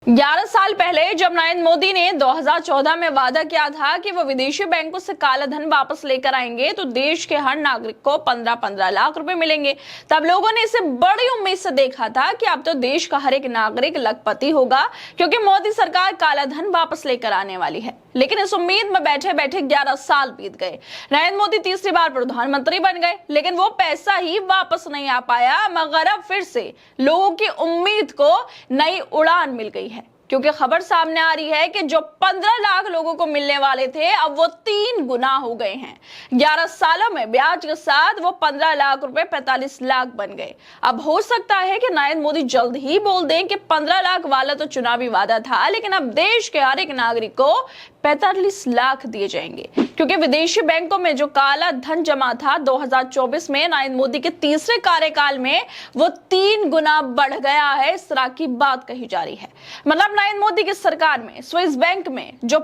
11 साल पहले जब नरेंद्र मोदी ने 2014 में वादा किया था कि वो विदेशी बैंकों से काला धन वापस लेकर आएंगे तो देश के हर नागरिक को 15-15 लाख रुपए मिलेंगे। तब लोगों ने इसे बड़ी उम्मीद से देखा था कि अब तो देश का हर एक नागरिक लखपति होगा क्योंकि मोदी सरकार काला धन वापस लेकर आने वाली है। लेकिन इस उम्मीद में बैठे बैठे 11 साल बीत गए। नरेंद्र मोदी तीसरी बार प्रधानमंत्री बन गए, लेकिन वो पैसा ही वापस नहीं आ पाया, मगर अब फिर से लोगों की उम्मीद को नई उड़ान मिल गई है क्योंकि खबर सामने आ रही है कि जो 15 लाख लोगों को मिलने वाले थे अब वो 3 गुना हो गए हैं। 11 सालों में ब्याज के साथ वो 15 लाख रुपए 45 लाख बन गए। अब हो सकता है कि नरेंद्र मोदी जल्द ही बोल दें कि 15 लाख वाला तो चुनावी वादा था, लेकिन अब देश के हर एक नागरिक को 45 लाख दिए जाएंगे क्योंकि विदेशी बैंकों में जो काला धन जमा था 2024 में नरेंद्र मोदी के तीसरे कार्यकाल में वो 3 गुना बढ़ गया है। इस तरह की बात कही जा रही है। मतलब नरेंद्र मोदी की सरकार में स्विस बैंक में जो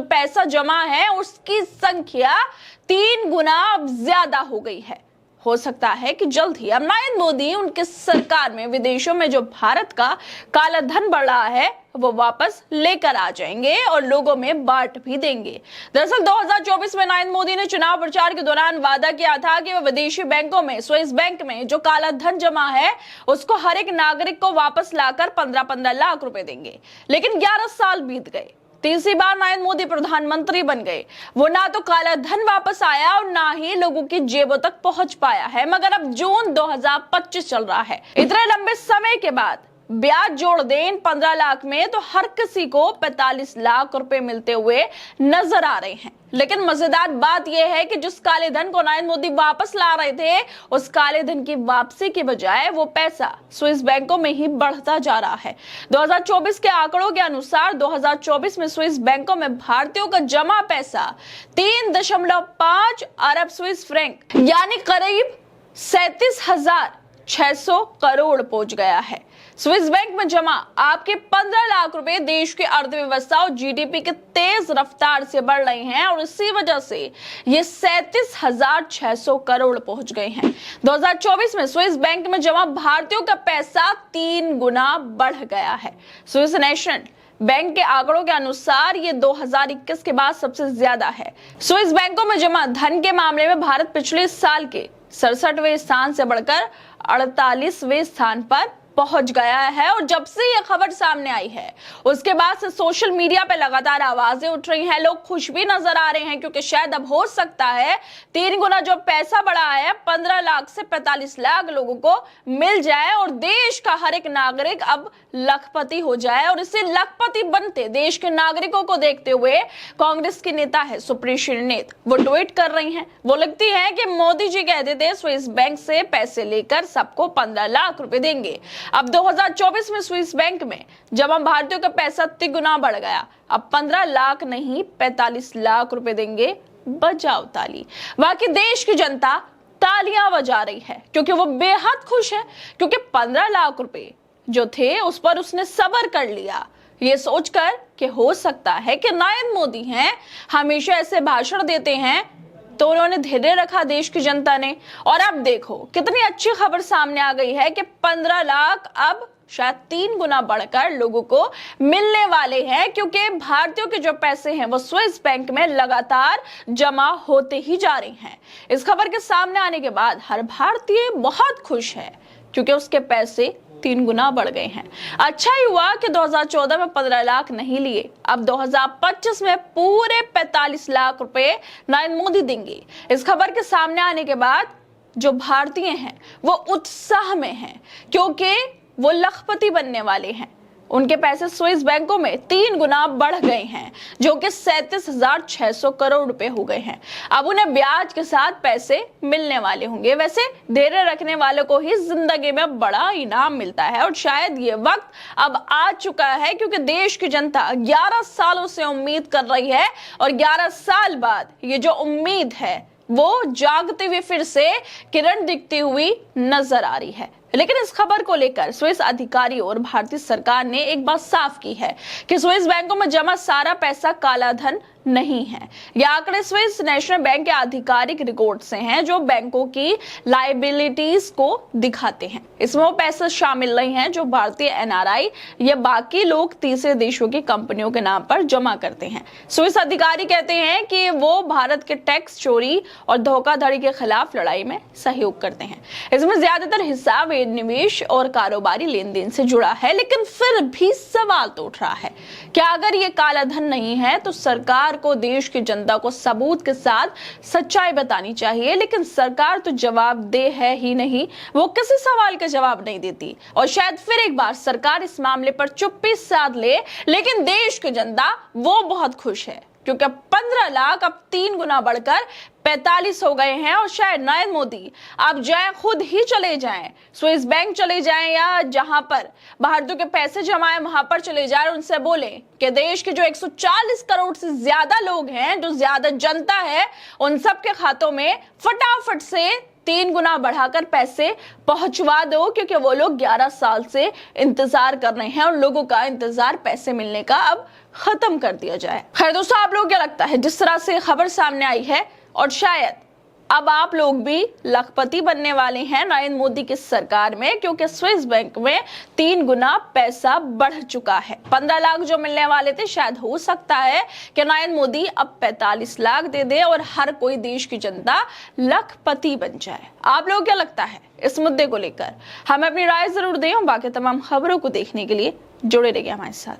पैसा जमा है उसकी संख्या 3 गुना अब ज्यादा हो गई है। हो सकता है कि जल्द ही अब नरेंद्र मोदी उनके सरकार में विदेशों में जो भारत का काला धन बढ़ रहा है वो वापस लेकर आ जाएंगे और लोगों में बांट भी देंगे। दरअसल 2024 में नरेंद्र मोदी ने चुनाव प्रचार के दौरान वादा किया था कि वो विदेशी बैंकों में स्विस बैंक में जो काला धन जमा है उसको हर एक नागरिक को वापस लाकर 15-15 लाख रुपए देंगे। लेकिन 11 साल बीत गए, तीसरी बार नरेंद्र मोदी प्रधानमंत्री बन गए। वो ना तो काला धन वापस आया और ना ही लोगों की जेबों तक पहुंच पाया है। मगर अब जून 2025 चल रहा है। इतने लंबे समय के बाद ब्याज जोड़ दें इन 15 लाख में तो हर किसी को 45 लाख रुपए मिलते हुए नजर आ रहे हैं। लेकिन मजेदार बात यह है कि जिस काले धन को नरेंद्र मोदी वापस ला रहे थे उस काले धन की वापसी के बजाय वो पैसा स्विस बैंकों में ही बढ़ता जा रहा है। 2024 के आंकड़ों के अनुसार 2024 में स्विस बैंकों में भारतीयों का जमा पैसा 3.5 अरब स्विस फ्रैंक यानी करीब 37,600 करोड़ पहुंच गया है। स्विस बैंक में जमा आपके 15 लाख रुपए देश की अर्थव्यवस्था और जीडीपी के तेज रफ्तार से बढ़ रहे हैं और इसी वजह से ये 37,600 करोड़ पहुंच गए हैं। 2024 में स्विस बैंक में जमा भारतीयों का पैसा 3 गुना बढ़ गया है। स्विस नेशनल बैंक के आंकड़ों के अनुसार ये 2021 के बाद सबसे ज्यादा है। स्विस बैंकों में जमा धन के मामले में भारत पिछले साल के 67वें स्थान से बढ़कर 48वें स्थान पर पहुंच गया है। और जब से यह खबर सामने आई है उसके बाद से सोशल मीडिया पे लगातार आवाजें उठ रही हैं। लोग खुश भी नजर आ रहे हैं क्योंकि शायद अब हो सकता है 3 गुना जो पैसा बढ़ा है 15 लाख से 45 लाख लोगों को मिल जाए और देश का हर एक नागरिक अब लखपति हो जाए। और इसे लखपति बनते देश के नागरिकों को देखते हुए कांग्रेस की नेता है सुप्रीत श्रीनेत, वो ट्वीट कर रही हैं। वो लिखती है कि मोदी जी कहते थे स्विस बैंक से पैसे लेकर सबको 15 लाख रुपए देंगे। अब 2024 में स्विस बैंक में जमा भारतीयों का पैसा 3 गुना बढ़ गया। अब 15 लाख नहीं 45 लाख रुपए देंगे। बजाओ ताली। बाकी देश की जनता तालियां बजा रही है क्योंकि वो बेहद खुश है क्योंकि 15 लाख रुपए जो थे उस पर उसने सब्र कर लिया, ये सोचकर कि हो सकता है कि नरेंद्र मोदी हैं, हमेशा ऐसे भाषण देते हैं तो उन्होंने धैर्य रखा देश की जनता ने। और अब देखो कितनी अच्छी खबर सामने आ गई है कि 15 लाख अब शायद 3 गुना बढ़कर लोगों को मिलने वाले हैं क्योंकि भारतीयों के जो पैसे हैं वो स्विस बैंक में लगातार जमा होते ही जा रहे हैं। इस खबर के सामने आने के बाद हर भारतीय बहुत खुश है क्योंकि उसके पैसे 3 गुना बढ़ गए हैं। अच्छा ही हुआ कि 2014 में 15 लाख नहीं लिए, अब 2025 में पूरे 45 लाख रुपए नरेंद्र मोदी देंगे। इस खबर के सामने आने के बाद जो भारतीय हैं वो उत्साह में हैं क्योंकि वो लखपति बनने वाले हैं। उनके पैसे स्विस बैंकों में 3 गुना बढ़ गए हैं जो कि 37,600 करोड़ रुपए हो गए हैं। अब उन्हें ब्याज के साथ पैसे मिलने वाले होंगे। वैसे धैर्य रखने वालों को ही जिंदगी में बड़ा इनाम मिलता है और शायद ये वक्त अब आ चुका है क्योंकि देश की जनता 11 सालों से उम्मीद कर रही है और 11 साल बाद ये जो उम्मीद है वो जागते हुए फिर से किरण दिखती हुई नजर आ रही है। लेकिन इस खबर को लेकर स्विस अधिकारी और भारतीय सरकार ने एक बात साफ की है कि स्विस बैंकों में जमा सारा पैसा काला धन नहीं है। ये आंकड़े स्विस नेशनल बैंक के आधिकारिक रिकॉर्ड से हैं जो बैंकों की लायबिलिटीज को दिखाते हैं। इसमें वो पैसे शामिल नहीं हैं जो भारतीय एनआरआई या बाकी लोग तीसरे देशों की कंपनियों के नाम पर जमा करते हैं। स्विस अधिकारी कहते हैं कि वो भारत के टैक्स चोरी और धोखाधड़ी के खिलाफ लड़ाई में सहयोग करते हैं। इसमें ज्यादातर हिस्सा निवेश और कारोबारी लेन देन से जुड़ा है, लेकिन फिर भी सवाल तो उठ रहा है, क्या अगर ये काला धन नहीं है तो सरकार को देश की जनता को सबूत के साथ सच्चाई बतानी चाहिए। लेकिन सरकार तो जवाबदेह है ही नहीं, वो किसी सवाल का जवाब नहीं देती और शायद फिर एक बार सरकार इस मामले पर चुप्पी साध ले। लेकिन देश की जनता वो बहुत खुश है क्योंकि 15 लाख अब 3 गुना बढ़कर 45 हो गए हैं और शायद नरेंद्र मोदी आप जाए खुद ही चले जाएं, स्विस बैंक चले जाएं या जहां पर भारतीयों के पैसे जमाए वहां पर चले जाएं और उनसे बोलें कि देश के जो 140 करोड़ से ज्यादा लोग हैं, जो ज्यादा जनता है, उन सबके खातों में फटाफट से 3 गुना बढ़ाकर पैसे पहुंचवा दो, क्योंकि वो लोग 11 साल से इंतजार कर रहे हैं और लोगों का इंतजार पैसे मिलने का अब खत्म कर दिया जाए। खैर दोस्तों, आप लोगों को क्या लगता है जिस तरह से खबर सामने आई है, और शायद अब आप लोग भी लखपति बनने वाले हैं नरेंद्र मोदी की सरकार में, क्योंकि स्विस बैंक में 3 गुना पैसा बढ़ चुका है। 15 लाख जो मिलने वाले थे, शायद हो सकता है कि नरेंद्र मोदी अब 45 लाख दे दे और हर कोई देश की जनता लखपति बन जाए। आप लोगों को क्या लगता है इस मुद्दे को लेकर? हमें अपनी राय जरूर दें और बाकी तमाम खबरों को देखने के लिए जुड़े रहिए हमारे साथ।